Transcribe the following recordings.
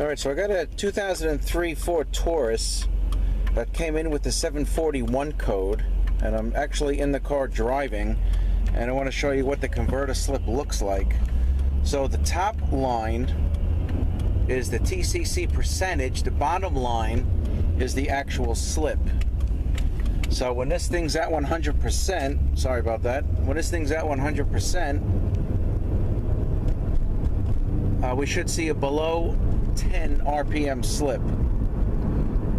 Alright, so I got a 2003 Ford Taurus that came in with the 741 code, and I'm actually in the car driving, and I want to show you what the converter slip looks like. So the top line is the TCC percentage, the bottom line is the actual slip. So when this thing's at 100%, sorry about that, when this thing's at 100%, we should see a below 10 RPM slip.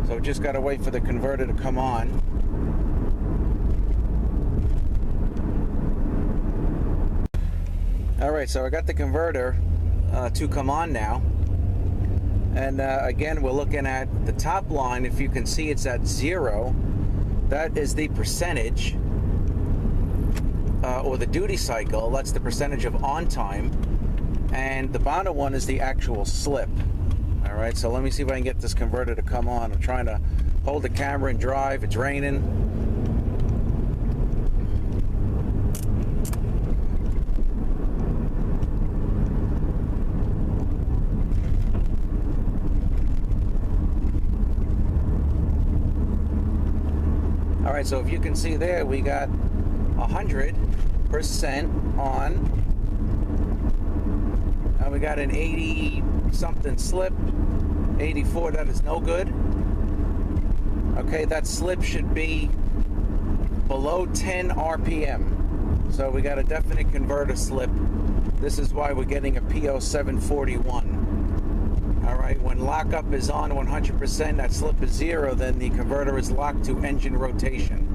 So just got to wait for the converter to come on. Alright, so I got the converter to come on now. And again, we're looking at the top line. If you can see, it's at 0. That is the percentage, or the duty cycle. That's the percentage of on time. And the bottom one is the actual slip. Alright, so let me see if I can get this converter to come on. I'm trying to hold the camera and drive. It's raining. Alright, so if you can see there, we got 100% on. We got an 80 something slip, 84, that is no good. Okay, that slip should be below 10 RPM. So we got a definite converter slip. This is why we're getting a P0741. Alright, when lockup is on 100%, that slip is 0, then the converter is locked to engine rotation.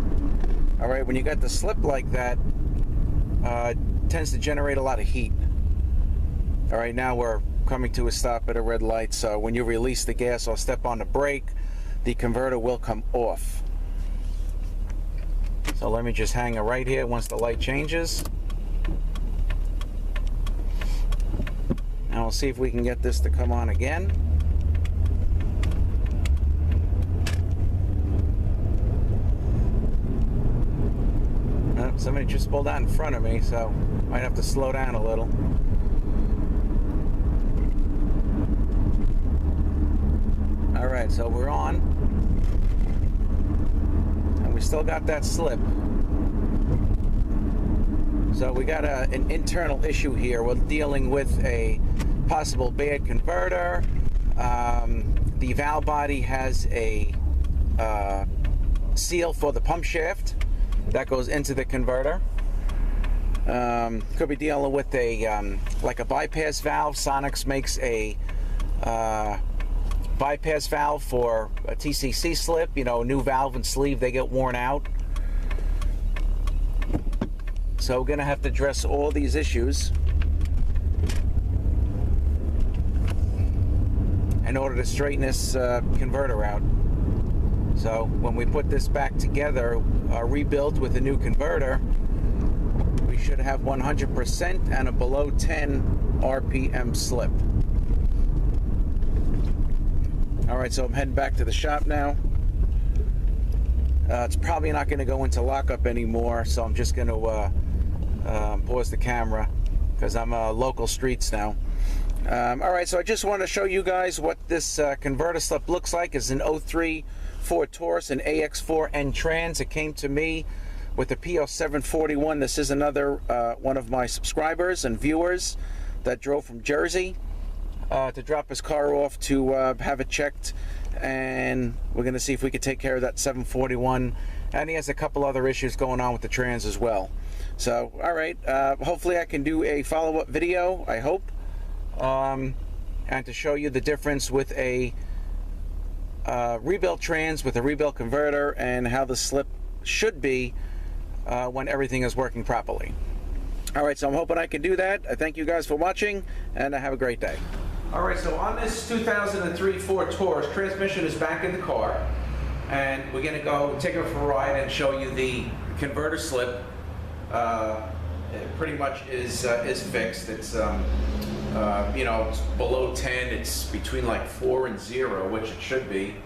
Alright, when you got the slip like that, it tends to generate a lot of heat. Alright, now we're coming to a stop at a red light, so when you release the gas or step on the brake, the converter will come off. So let me just hang it right here once the light changes. And we'll see if we can get this to come on again. Somebody just pulled out in front of me, so might have to slow down a little. Alright, so we're on, and we still got that slip. So we got an internal issue here. We're dealing with a possible bad converter. The valve body has a seal for the pump shaft that goes into the converter. Could be dealing with a like a bypass valve. Sonics makes a bypass valve for a TCC slip. You know, new valve and sleeve, they get worn out. So we're gonna have to address all these issues in order to straighten this converter out. So when we put this back together, rebuilt with a new converter, we should have 100% and a below 10 RPM slip. Alright, so I'm heading back to the shop now. It's probably not going to go into lockup anymore, so I'm just going to pause the camera because I'm local streets now. Alright, so I just want to show you guys what this converter slip looks like. It's an 03 Ford Taurus, an AX4N Trans. It came to me with the P0741. This is another one of my subscribers and viewers that drove from Jersey to drop his car off to have it checked, and we're going to see if we could take care of that 741. And he has a couple other issues going on with the Trans as well. So alright, hopefully I can do a follow-up video, I hope, and to show you the difference with a rebuilt Trans with a rebuilt converter and how the slip should be when everything is working properly. Alright, so I'm hoping I can do that. I thank you guys for watching, and have a great day. Alright, so on this 2003 Ford Taurus, transmission is back in the car, and we're going to go take it for a ride and show you the converter slip. It pretty much is fixed. It's you know, it's below 10. It's between like 4 and 0, which it should be.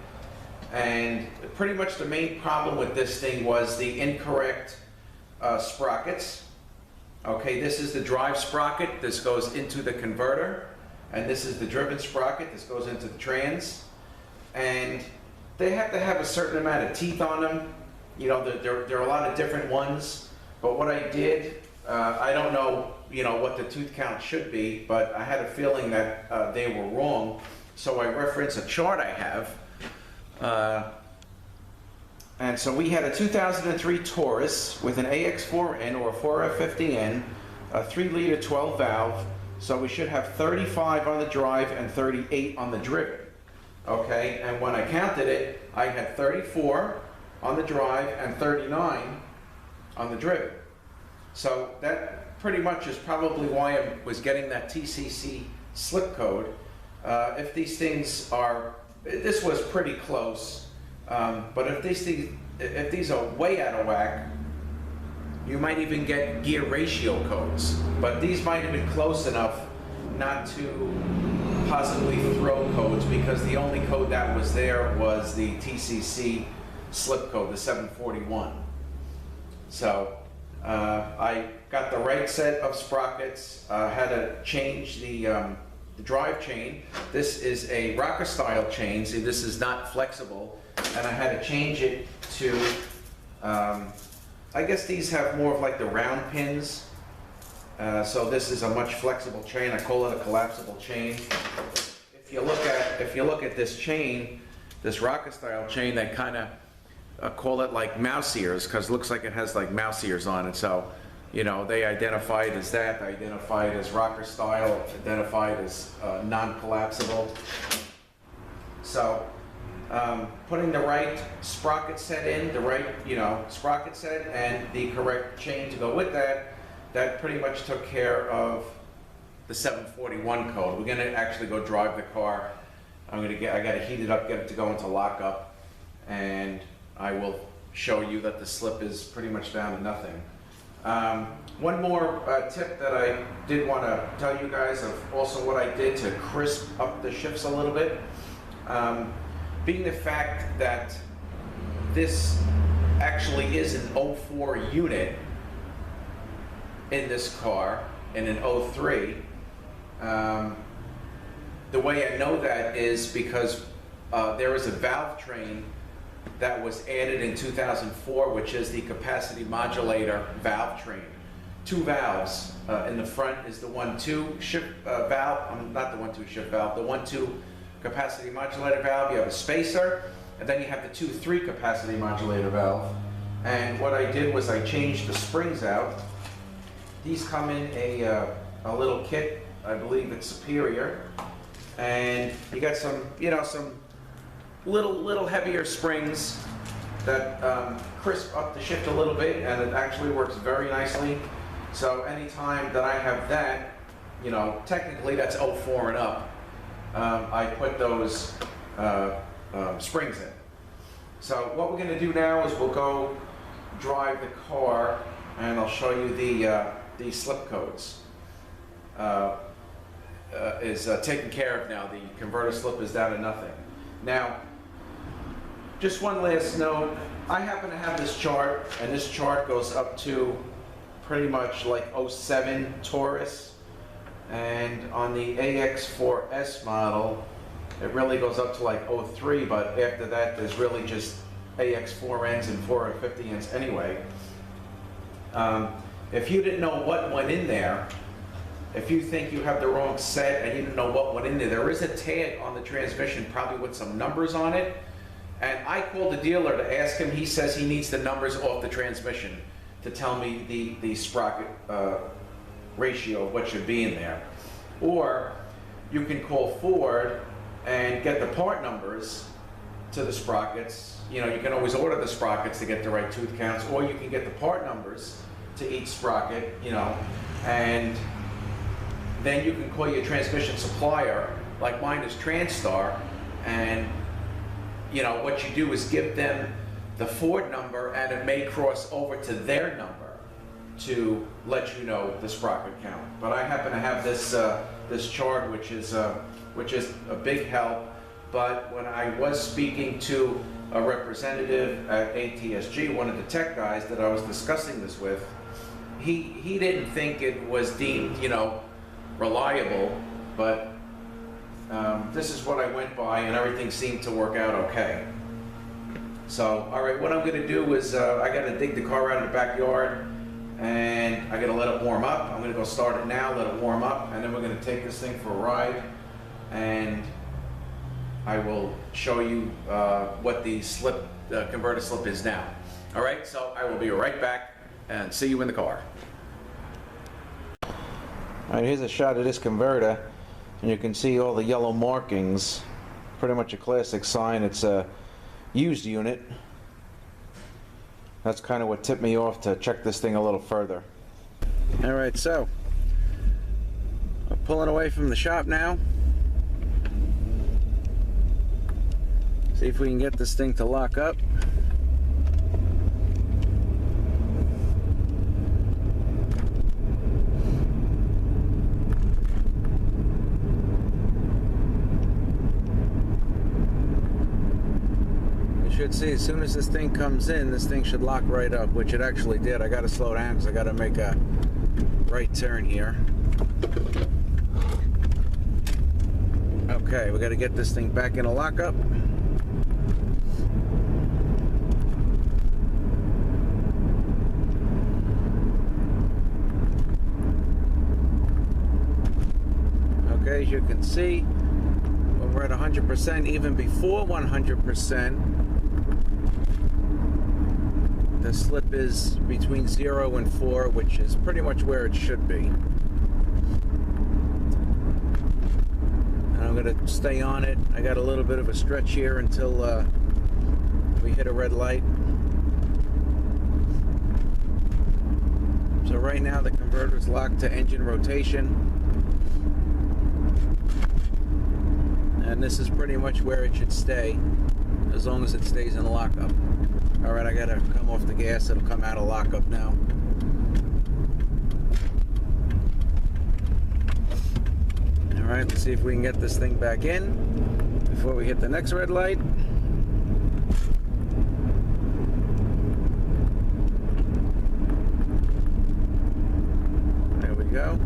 And pretty much the main problem with this thing was the incorrect sprockets. Okay, this is the drive sprocket. This goes into the converter. and this is the driven sprocket. This goes into the trans, and they have to have a certain amount of teeth on them. You know, there are a lot of different ones, but what I did, I don't know, you know, what the tooth count should be, but I had a feeling that they were wrong, so I reference a chart I have. And so we had a 2003 Taurus with an AX4N or a 4F50N, a 3-liter 12 valve, so we should have 35 on the drive and 38 on the driven. Okay, and when I counted it, I had 34 on the drive and 39 on the driven. So that pretty much is probably why I was getting that TCC slip code. If these things are, this was pretty close. But if these are way out of whack, you might even get gear ratio codes. But these might have been close enough not to possibly throw codes, because the only code that was there was the TCC slip code, the 741. So I got the right set of sprockets, had to change the drive chain. This is a rocker style chain, see, this is not flexible. And I had to change it to, I guess these have more of like the round pins. So this is a much flexible chain. I call it a collapsible chain. If you look at this chain, this rocker style chain, they kind of call it like mouse ears, because it looks like it has like mouse ears on it. So, you know, they identify it as that. They identify it as rocker style. Identify it as non-collapsible. So. Putting the right sprocket set in, the right, you know, sprocket set and the correct chain to go with that, that pretty much took care of the 741 code. We're gonna actually go drive the car. I gotta heat it up, get it to go into lockup, and I will show you that the slip is pretty much down to nothing. One more tip that I did want to tell you guys of also what I did to crisp up the shifts a little bit. Being the fact that this actually is an 04 unit in this car, in an 03, the way I know that is because there is a valve train that was added in 2004, which is the capacity modulator valve train. 2 valves. In the front is the 1-2 shift valve, not the 1-2 shift valve, the 1-2 capacity modulator valve. You have a spacer, and then you have the 2-3 capacity modulator valve. And what I did was I changed the springs out. These come in a little kit. I believe it's Superior, and you got some, you know, some little heavier springs that crisp up the shift a little bit, and it actually works very nicely. So anytime that I have that, you know, technically that's 04 and up. I put those springs in. So what we're going to do now is we'll go drive the car, and I'll show you the slip codes. Is taken care of now. The converter slip is down to nothing. Now, just one last note. I happen to have this chart, and this chart goes up to pretty much like 07 Taurus. And on the AX4S model, it really goes up to like 03, but after that, there's really just AX4Ns and 4F50Ns anyway. If you didn't know what went in there, if you think you have the wrong set and you didn't know what went in there is a tag on the transmission, probably with some numbers on it. And I called the dealer to ask him. He says he needs the numbers off the transmission to tell me the sprocket ratio of what should be in there. Or you can call Ford and get the part numbers to the sprockets. You know, you can always order the sprockets to get the right tooth counts, or you can get the part numbers to each sprocket, you know, and then you can call your transmission supplier, like mine is TransStar, and you know, what you do is give them the Ford number, and it may cross over to their number to let you know the sprocket count. But I happen to have this this chart, which is a big help. But when I was speaking to a representative at ATSG, one of the tech guys that I was discussing this with, he didn't think it was deemed, you know, reliable. But this is what I went by, and everything seemed to work out okay. So, all right, what I'm going to do is I got to dig the car out of the backyard, and I got to let it warm up. I'm going to go start it now, let it warm up, and then we're going to take this thing for a ride, and I will show you what the converter slip is now. All right, so I will be right back and see you in the car. All right, here's a shot of this converter, and you can see all the yellow markings. Pretty much a classic sign. It's a used unit. That's kind of what tipped me off to check this thing a little further. All right, so I'm pulling away from the shop now. See if we can get this thing to lock up. Should see as soon as this thing comes in, this thing should lock right up, which it actually did. I got to slow down because I got to make a right turn here. Okay, we got to get this thing back in a lockup. Okay, as you can see, when we're at 100%, even before 100%, the slip is between 0 and 4, which is pretty much where it should be. And I'm going to stay on it. I got a little bit of a stretch here until we hit a red light. So right now the converter is locked to engine rotation. And this is pretty much where it should stay, as long as it stays in lockup. Alright, I gotta come off the gas. It'll come out of lockup now. Alright, let's see if we can get this thing back in before we hit the next red light. There we go.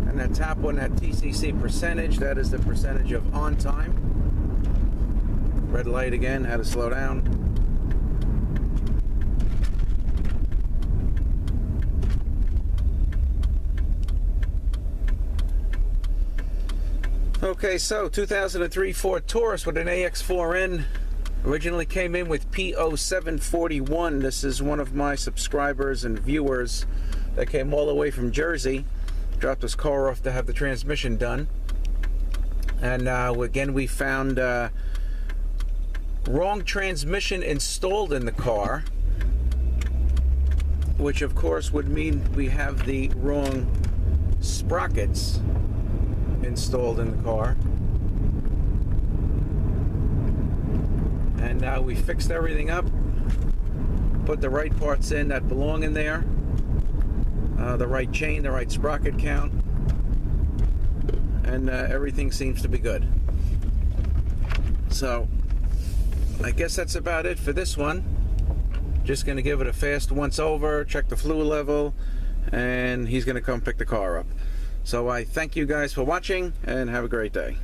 And then tap on that TCC percentage. That is the percentage of on time. Red light again, had to slow down. Okay, so 2003 Ford Taurus with an AX4N. Originally came in with P0741. This is one of my subscribers and viewers that came all the way from Jersey. Dropped his car off to have the transmission done. And again, we found wrong transmission installed in the car, which of course would mean we have the wrong sprockets installed in the car. And now we fixed everything up, put the right parts in that belong in there, the right chain, the right sprocket count, and everything seems to be good. So I guess that's about it for this one. Just going to give it a fast once over, check the fluid level, and he's going to come pick the car up. So I thank you guys for watching, and have a great day.